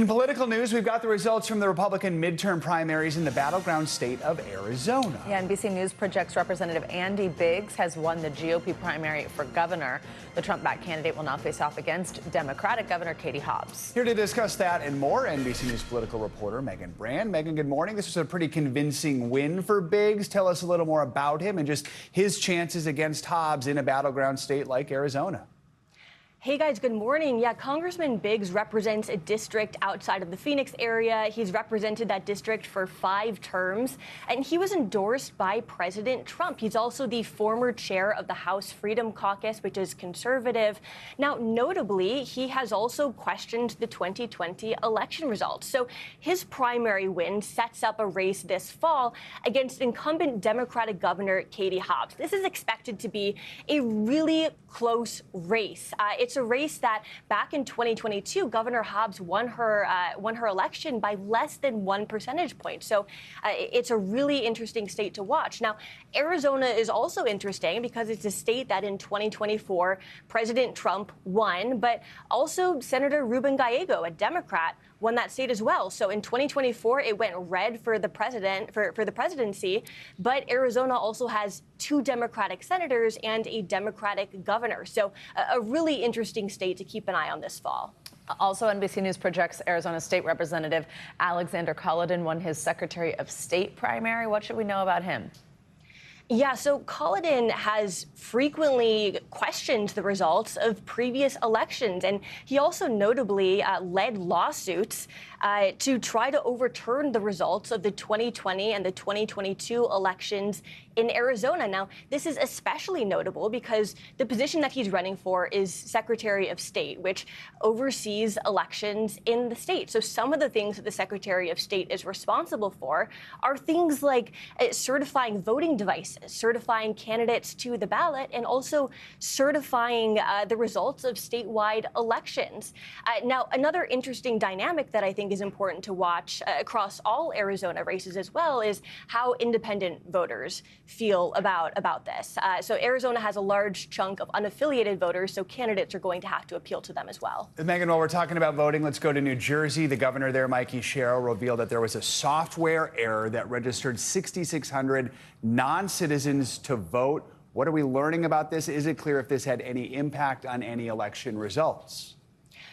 In political news, we've got the results from the Republican midterm primaries in the battleground state of Arizona. Yeah, NBC News projects Representative Andy Biggs has won the GOP primary for governor. The Trump-backed candidate will now face off against Democratic Governor Katie Hobbs. Here to discuss that and more, NBC News political reporter Megan Brand. Megan, good morning. This was a pretty convincing win for Biggs. Tell us a little more about him and just his chances against Hobbs in a battleground state like Arizona. Hey guys, good morning. Yeah, Congressman Biggs represents a district outside of the Phoenix area. He's represented that district for 5 terms, and he was endorsed by President Trump. He's also the former chair of the House Freedom Caucus, which is conservative. Now, notably, he has also questioned the 2020 election results. So his primary win sets up a race this fall against incumbent Democratic Governor Katie Hobbs. This is expected to be a really close race. It's a race that back in 2022, Governor Hobbs won her election by less than 1 percentage point. So it's a really interesting state to watch. Now, Arizona is also interesting because it's a state that in 2024, President Trump won, but also Senator Ruben Gallego, a Democrat, won that state as well. So in 2024, it went red for the presidency, but Arizona also has 2 Democratic senators and a Democratic governor. So a really interesting state to keep an eye on this fall. Also, NBC News projects Arizona State Representative Alexander Culloden won his Secretary of State primary. What should we know about him? Yeah, so Culloden has frequently questioned the results of previous elections, and he also notably led lawsuits to try to overturn the results of the 2020 and the 2022 elections in Arizona. Now, this is especially notable because the position that he's running for is Secretary of State, which oversees elections in the state. So some of the things that the Secretary of State is responsible for are things like certifying voting devices, certifying candidates to the ballot, and also certifying the results of statewide elections. Now, another interesting dynamic that I think is important to watch across all Arizona races as well is how independent voters feel about this. So Arizona has a large chunk of unaffiliated voters, so candidates are going to have to appeal to them as well. Megan, while we're talking about voting, let's go to New Jersey. The governor there, Mikey Sherrill, revealed that there was a software error that registered 6,600 non-citizens to vote. What are we learning about this? Is it clear if this had any impact on any election results?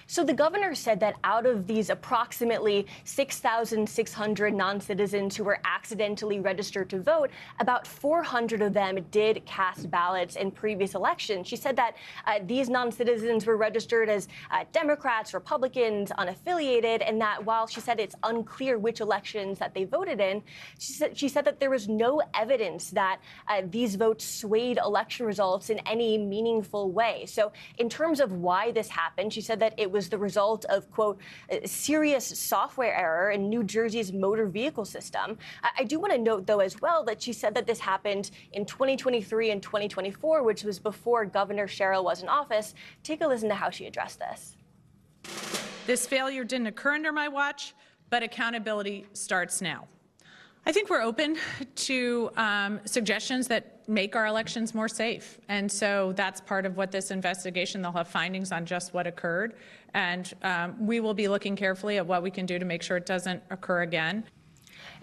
So the governor said that out of these approximately 6,600 non-citizens who were accidentally registered to vote, about 400 of them did cast ballots in previous elections. She said that these non-citizens were registered as Democrats, Republicans, unaffiliated, and that while she said it's unclear which elections that they voted in, she said that there was no evidence that these votes swayed election results in any meaningful way. So in terms of why this happened, she said that it was the result of, quote, a serious software error in New Jersey's motor vehicle system. I do want to note, though, as well, that she said that this happened in 2023 and 2024, which was before Governor Sherrill was in office. Take a listen to how she addressed this. This failure didn't occur under my watch, but accountability starts now. I think we're open to suggestions that make our elections more safe. And so that's part of what this investigation, they'll have findings on just what occurred. And we will be looking carefully at what we can do to make sure it doesn't occur again.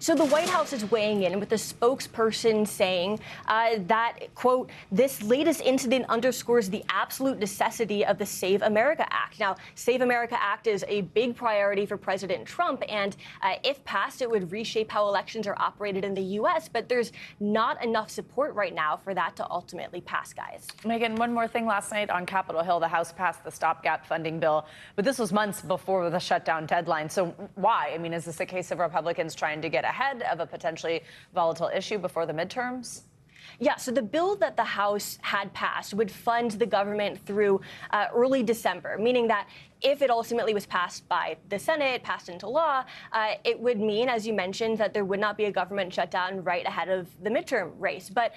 So the White House is weighing in with a spokesperson saying that, quote, this latest incident underscores the absolute necessity of the Save America Act. Now, Save America Act is a big priority for President Trump, and if passed, it would reshape how elections are operated in the U.S., but there's not enough support right now for that to ultimately pass, guys. Megan, one more thing. Last night on Capitol Hill, the House passed the stopgap funding bill, but this was months before the shutdown deadline. So why? I mean, is this a case of Republicans trying to get ahead of a potentially volatile issue before the midterms? Yeah, so the bill that the House had passed would fund the government through early December, meaning that if it ultimately was passed by the Senate, passed into law, it would mean, as you mentioned, that there would not be a government shutdown right ahead of the midterm race. But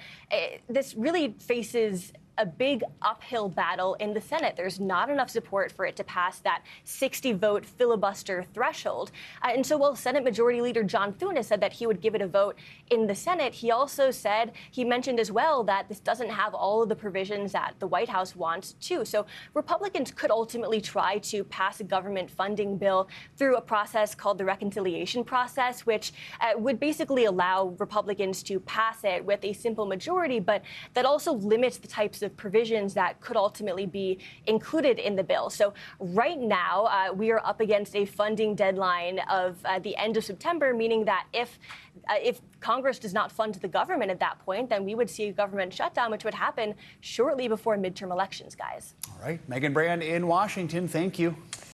this really faces a big uphill battle in the Senate. There's not enough support for it to pass that 60-vote filibuster threshold. And so while Senate Majority Leader John Thune said that he would give it a vote in the Senate, he also said, he mentioned as well that this doesn't have all of the provisions that the White House wants to. So Republicans could ultimately try to pass a government funding bill through a process called the reconciliation process, which would basically allow Republicans to pass it with a simple majority, but that also limits the types of provisions that could ultimately be included in the bill. So right now, we are up against a funding deadline of the end of September, meaning that if Congress does not fund the government at that point, then we would see a government shutdown, which would happen shortly before midterm elections, guys. All right. Megan Brand in Washington, thank you.